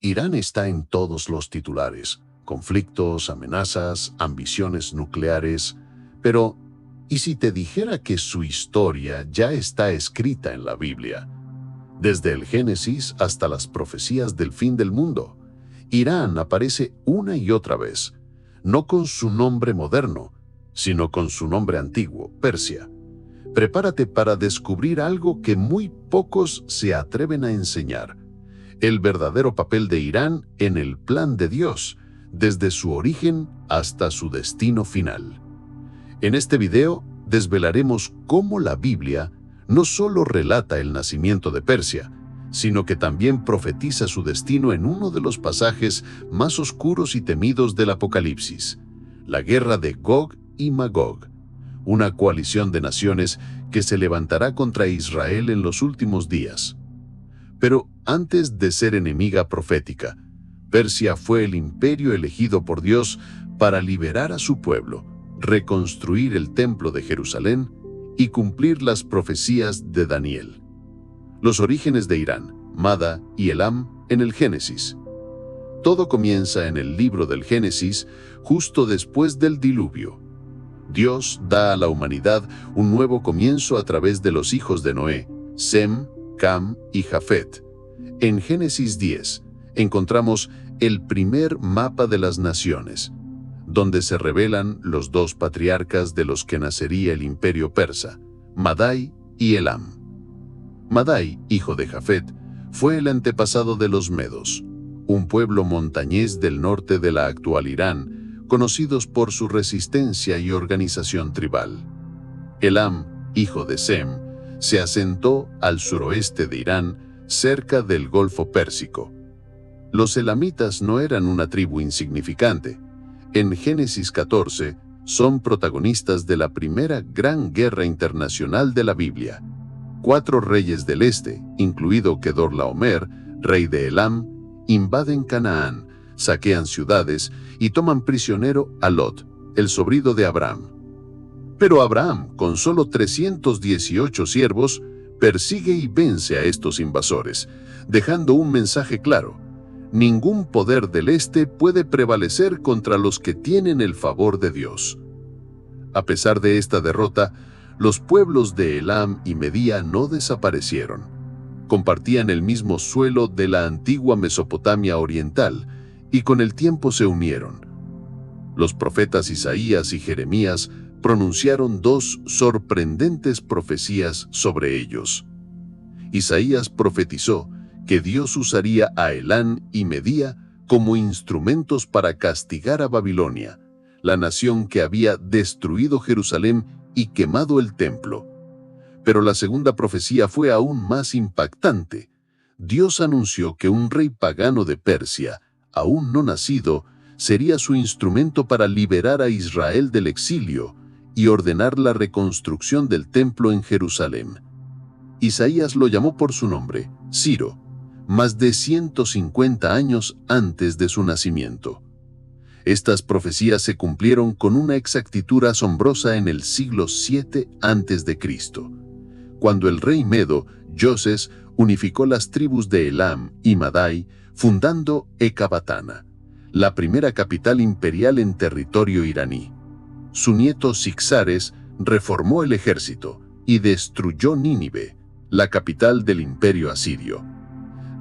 Irán está en todos los titulares: conflictos, amenazas, ambiciones nucleares. Pero, ¿y si te dijera que su historia ya está escrita en la Biblia? Desde el Génesis hasta las profecías del fin del mundo, Irán aparece una y otra vez, no con su nombre moderno, sino con su nombre antiguo, Persia. Prepárate para descubrir algo que muy pocos se atreven a enseñar: el verdadero papel de Irán en el plan de Dios, desde su origen hasta su destino final. En este video desvelaremos cómo la Biblia no solo relata el nacimiento de Persia, sino que también profetiza su destino en uno de los pasajes más oscuros y temidos del Apocalipsis: la guerra de Gog y Magog, una coalición de naciones que se levantará contra Israel en los últimos días. Pero antes de ser enemiga profética, Persia fue el imperio elegido por Dios para liberar a su pueblo, reconstruir el templo de Jerusalén y cumplir las profecías de Daniel. Los orígenes de Irán, Mada y Elam en el Génesis. Todo comienza en el libro del Génesis, justo después del diluvio. Dios da a la humanidad un nuevo comienzo a través de los hijos de Noé, Sem, Cam y Jafet. En Génesis 10 encontramos el primer mapa de las naciones, donde se revelan los dos patriarcas de los que nacería el imperio persa, Madai y Elam. Madai, hijo de Jafet, fue el antepasado de los medos, un pueblo montañés del norte de la actual Irán, conocidos por su resistencia y organización tribal. Elam, hijo de Sem, se asentó al suroeste de Irán, cerca del Golfo Pérsico. Los elamitas no eran una tribu insignificante. En Génesis 14, son protagonistas de la primera gran guerra internacional de la Biblia. 4 reyes del este, incluido Kedorlaomer, rey de Elam, invaden Canaán, saquean ciudades y toman prisionero a Lot, el sobrino de Abraham. Pero Abraham, con solo 318 siervos, persigue y vence a estos invasores, dejando un mensaje claro: ningún poder del este puede prevalecer contra los que tienen el favor de Dios. A pesar de esta derrota, los pueblos de Elam y Medía no desaparecieron. Compartían el mismo suelo de la antigua Mesopotamia oriental y con el tiempo se unieron. Los profetas Isaías y Jeremías pronunciaron 2 sorprendentes profecías sobre ellos. Isaías profetizó que Dios usaría a Elam y Medía como instrumentos para castigar a Babilonia, la nación que había destruido Jerusalén y quemado el templo. Pero la segunda profecía fue aún más impactante. Dios anunció que un rey pagano de Persia, aún no nacido, sería su instrumento para liberar a Israel del exilio y ordenar la reconstrucción del templo en Jerusalén. Isaías lo llamó por su nombre, Ciro, más de 150 años antes de su nacimiento. Estas profecías se cumplieron con una exactitud asombrosa en el siglo VII a.C., cuando el rey medo, Joses, unificó las tribus de Elam y Madai, fundando Ekabatana, la primera capital imperial en territorio iraní. Su nieto Sixares reformó el ejército y destruyó Nínive, la capital del imperio asirio.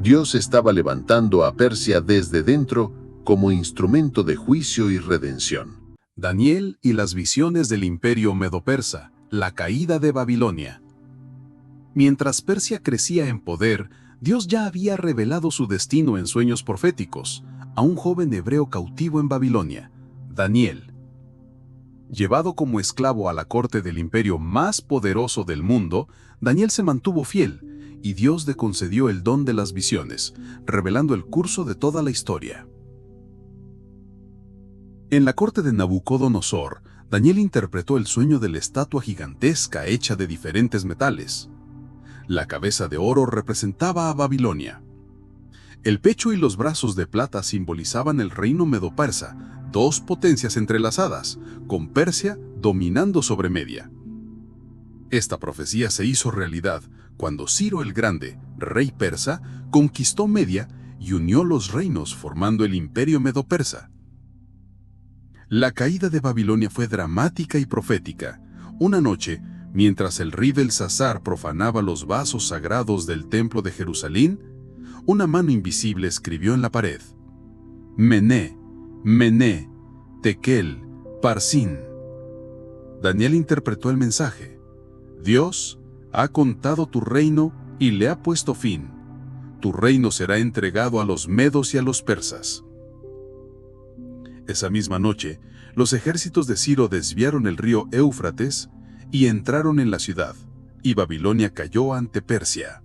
Dios estaba levantando a Persia desde dentro como instrumento de juicio y redención. Daniel y las visiones del imperio medo-persa, la caída de Babilonia. Mientras Persia crecía en poder, Dios ya había revelado su destino en sueños proféticos a un joven hebreo cautivo en Babilonia, Daniel. Llevado como esclavo a la corte del imperio más poderoso del mundo, Daniel se mantuvo fiel y Dios le concedió el don de las visiones, revelando el curso de toda la historia. En la corte de Nabucodonosor, Daniel interpretó el sueño de la estatua gigantesca hecha de diferentes metales. La cabeza de oro representaba a Babilonia. El pecho y los brazos de plata simbolizaban el reino medo-persa, 2 potencias entrelazadas, con Persia dominando sobre Media. Esta profecía se hizo realidad cuando Ciro el Grande, rey persa, conquistó Media y unió los reinos formando el imperio medo-persa. La caída de Babilonia fue dramática y profética. Una noche, mientras el rey Belsasar profanaba los vasos sagrados del templo de Jerusalén, una mano invisible escribió en la pared: Mené, Mené, Tekel, Parsin. Daniel interpretó el mensaje: Dios ha contado tu reino y le ha puesto fin. Tu reino será entregado a los medos y a los persas. Esa misma noche, los ejércitos de Ciro desviaron el río Éufrates y entraron en la ciudad, y Babilonia cayó ante Persia.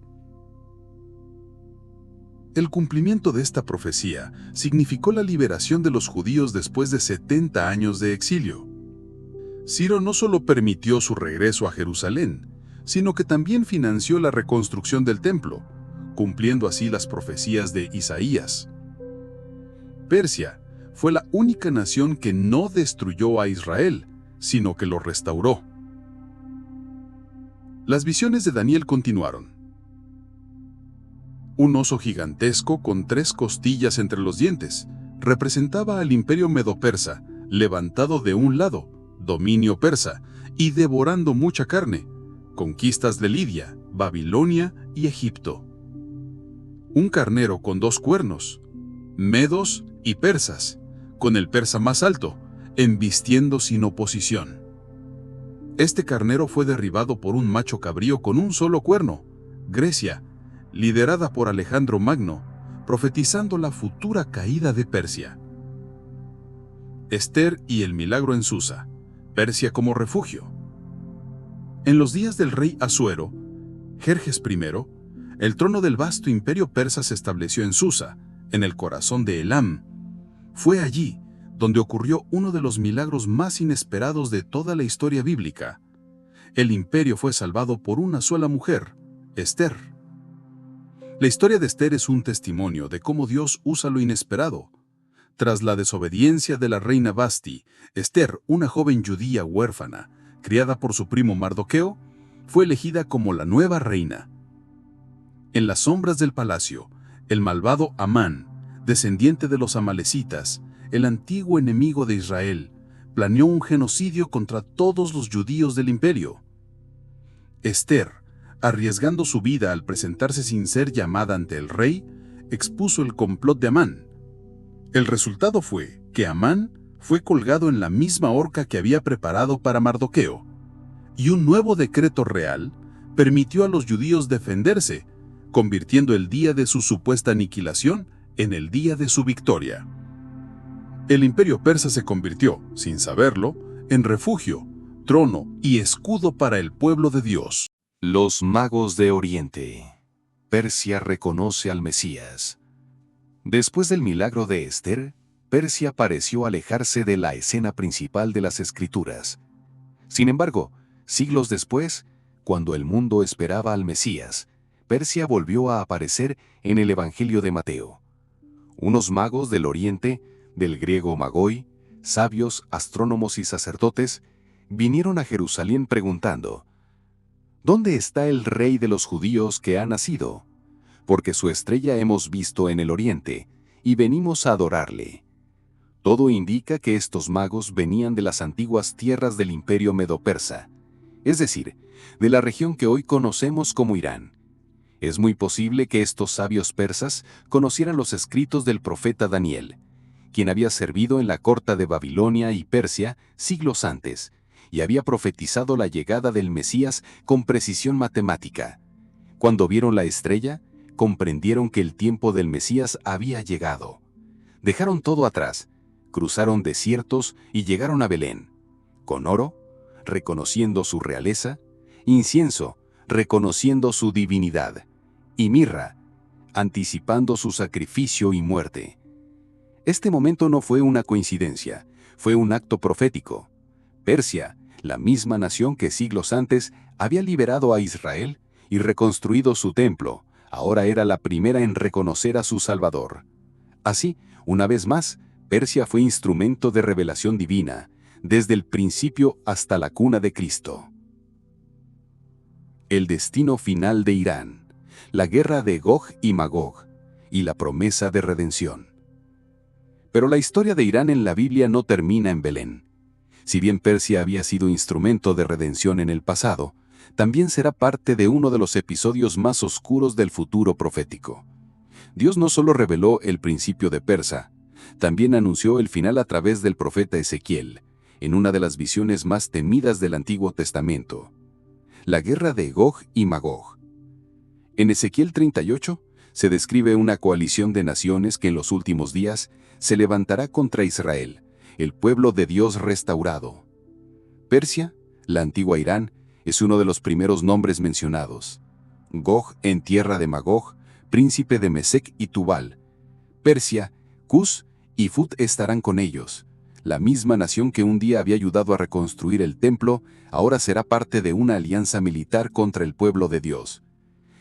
El cumplimiento de esta profecía significó la liberación de los judíos después de 70 años de exilio. Ciro no solo permitió su regreso a Jerusalén, sino que también financió la reconstrucción del templo, cumpliendo así las profecías de Isaías. Persia fue la única nación que no destruyó a Israel, sino que lo restauró. Las visiones de Daniel continuaron. Un oso gigantesco con 3 costillas entre los dientes representaba al imperio medo-persa, levantado de un lado, dominio persa, y devorando mucha carne, conquistas de Lidia, Babilonia y Egipto. Un carnero con 2 cuernos, medos y persas, con el persa más alto, embistiendo sin oposición. Este carnero fue derribado por un macho cabrío con un solo cuerno, Grecia, liderada por Alejandro Magno, profetizando la futura caída de Persia. Ester y el milagro en Susa, Persia como refugio. En los días del rey Asuero, Jerjes I, el trono del vasto imperio persa se estableció en Susa, en el corazón de Elam. Fue allí donde ocurrió uno de los milagros más inesperados de toda la historia bíblica. El imperio fue salvado por una sola mujer, Ester. La historia de Ester es un testimonio de cómo Dios usa lo inesperado. Tras la desobediencia de la reina Vasti, Ester, una joven judía huérfana, criada por su primo Mardoqueo, fue elegida como la nueva reina. En las sombras del palacio, el malvado Amán, descendiente de los amalecitas, el antiguo enemigo de Israel, planeó un genocidio contra todos los judíos del imperio. Ester, arriesgando su vida al presentarse sin ser llamada ante el rey, expuso el complot de Amán. El resultado fue que Amán fue colgado en la misma horca que había preparado para Mardoqueo, y un nuevo decreto real permitió a los judíos defenderse, convirtiendo el día de su supuesta aniquilación en el día de su victoria. El imperio persa se convirtió, sin saberlo, en refugio, trono y escudo para el pueblo de Dios. Los magos de Oriente. Persia reconoce al Mesías. Después del milagro de Ester, Persia pareció alejarse de la escena principal de las Escrituras. Sin embargo, siglos después, cuando el mundo esperaba al Mesías, Persia volvió a aparecer en el Evangelio de Mateo. Unos magos del Oriente, del griego magoi, sabios, astrónomos y sacerdotes, vinieron a Jerusalén preguntando: ¿Dónde está el rey de los judíos que ha nacido? Porque su estrella hemos visto en el Oriente, y venimos a adorarle. Todo indica que estos magos venían de las antiguas tierras del imperio medo-persa, es decir, de la región que hoy conocemos como Irán. Es muy posible que estos sabios persas conocieran los escritos del profeta Daniel, quien había servido en la corte de Babilonia y Persia siglos antes, y había profetizado la llegada del Mesías con precisión matemática. Cuando vieron la estrella, comprendieron que el tiempo del Mesías había llegado. Dejaron todo atrás, cruzaron desiertos y llegaron a Belén, con oro, reconociendo su realeza, incienso, reconociendo su divinidad, y mirra, anticipando su sacrificio y muerte. Este momento no fue una coincidencia, fue un acto profético. Persia, la misma nación que siglos antes había liberado a Israel y reconstruido su templo, ahora era la primera en reconocer a su Salvador. Así, una vez más, Persia fue instrumento de revelación divina, desde el principio hasta la cuna de Cristo. El destino final de Irán. La guerra de Gog y Magog. y la promesa de redención. Pero la historia de Irán en la Biblia no termina en Belén. Si bien Persia había sido instrumento de redención en el pasado, también será parte de uno de los episodios más oscuros del futuro profético. Dios no solo reveló el principio de Persa, también anunció el final a través del profeta Ezequiel, en una de las visiones más temidas del Antiguo Testamento: la guerra de Gog y Magog. En Ezequiel 38 se describe una coalición de naciones que en los últimos días se levantará contra Israel, el pueblo de Dios restaurado. Persia, la antigua Irán, es uno de los primeros nombres mencionados. Gog, en tierra de Magog, príncipe de Mesec y Tubal. Persia, Cus y Fut estarán con ellos. La misma nación que un día había ayudado a reconstruir el templo, ahora será parte de una alianza militar contra el pueblo de Dios.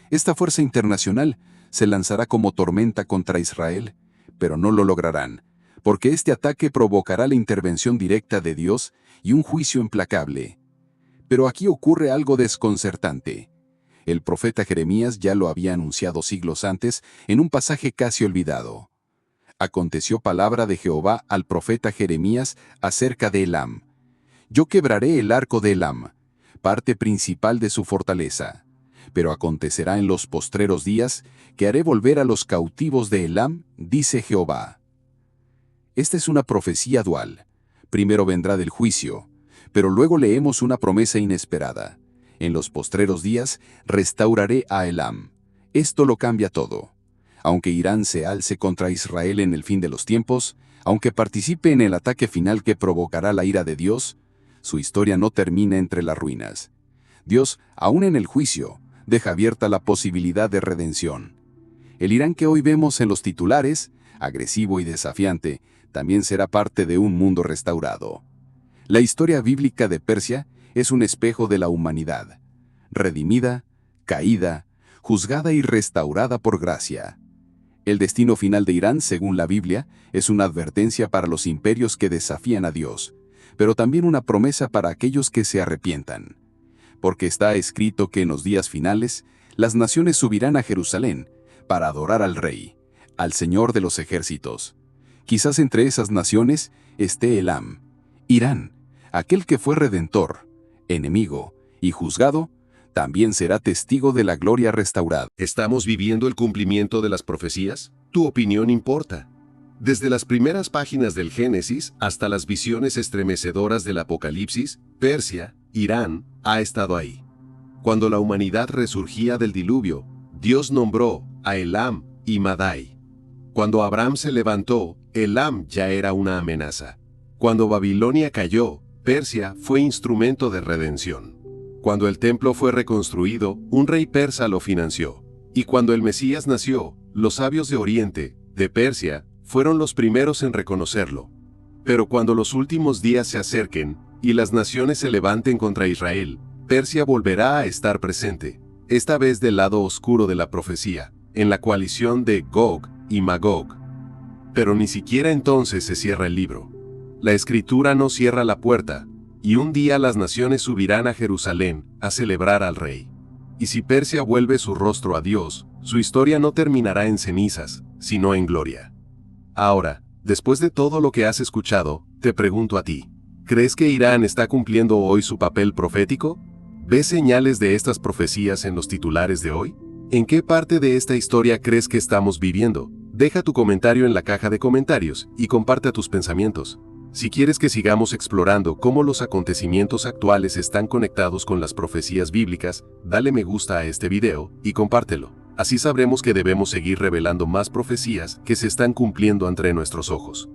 Esta fuerza internacional se lanzará como tormenta contra Israel, pero no lo lograrán, porque este ataque provocará la intervención directa de Dios y un juicio implacable. Pero aquí ocurre algo desconcertante. El profeta Jeremías ya lo había anunciado siglos antes en un pasaje casi olvidado. Aconteció palabra de Jehová al profeta Jeremías acerca de Elam. Yo quebraré el arco de Elam, parte principal de su fortaleza. Pero acontecerá en los postreros días que haré volver a los cautivos de Elam, dice Jehová. Esta es una profecía dual. Primero vendrá del juicio, pero luego leemos una promesa inesperada. En los postreros días restauraré a Elam. Esto lo cambia todo. Aunque Irán se alce contra Israel en el fin de los tiempos, aunque participe en el ataque final que provocará la ira de Dios, su historia no termina entre las ruinas. Dios, aún en el juicio, deja abierta la posibilidad de redención. El Irán que hoy vemos en los titulares, agresivo y desafiante, también será parte de un mundo restaurado. La historia bíblica de Persia es un espejo de la humanidad, redimida, caída, juzgada y restaurada por gracia. El destino final de Irán, según la Biblia, es una advertencia para los imperios que desafían a Dios, pero también una promesa para aquellos que se arrepientan. Porque está escrito que en los días finales, las naciones subirán a Jerusalén para adorar al Rey, al Señor de los ejércitos. Quizás entre esas naciones esté Elam, Irán, aquel que fue redentor, enemigo y juzgado, también será testigo de la gloria restaurada. ¿Estamos viviendo el cumplimiento de las profecías? Tu opinión importa. Desde las primeras páginas del Génesis hasta las visiones estremecedoras del Apocalipsis, Persia, Irán, ha estado ahí. Cuando la humanidad resurgía del diluvio, Dios nombró a Elam y Madai. Cuando Abraham se levantó, Elam ya era una amenaza. Cuando Babilonia cayó, Persia fue instrumento de redención. Cuando el templo fue reconstruido, un rey persa lo financió. Y cuando el Mesías nació, los sabios de Oriente, de Persia, fueron los primeros en reconocerlo. Pero cuando los últimos días se acerquen, y las naciones se levanten contra Israel, Persia volverá a estar presente, esta vez del lado oscuro de la profecía, en la coalición de Gog y Magog. Pero ni siquiera entonces se cierra el libro. La Escritura no cierra la puerta, y un día las naciones subirán a Jerusalén a celebrar al Rey. Y si Persia vuelve su rostro a Dios, su historia no terminará en cenizas, sino en gloria. Ahora, después de todo lo que has escuchado, te pregunto a ti, ¿crees que Irán está cumpliendo hoy su papel profético? ¿Ves señales de estas profecías en los titulares de hoy? ¿En qué parte de esta historia crees que estamos viviendo? Deja tu comentario en la caja de comentarios y comparte tus pensamientos. Si quieres que sigamos explorando cómo los acontecimientos actuales están conectados con las profecías bíblicas, dale me gusta a este video y compártelo. Así sabremos que debemos seguir revelando más profecías que se están cumpliendo ante nuestros ojos.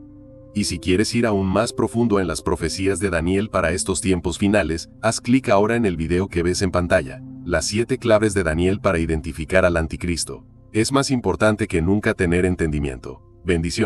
Y si quieres ir aún más profundo en las profecías de Daniel para estos tiempos finales, haz clic ahora en el video que ves en pantalla, las 7 claves de Daniel para identificar al anticristo. Es más importante que nunca tener entendimiento. Bendiciones.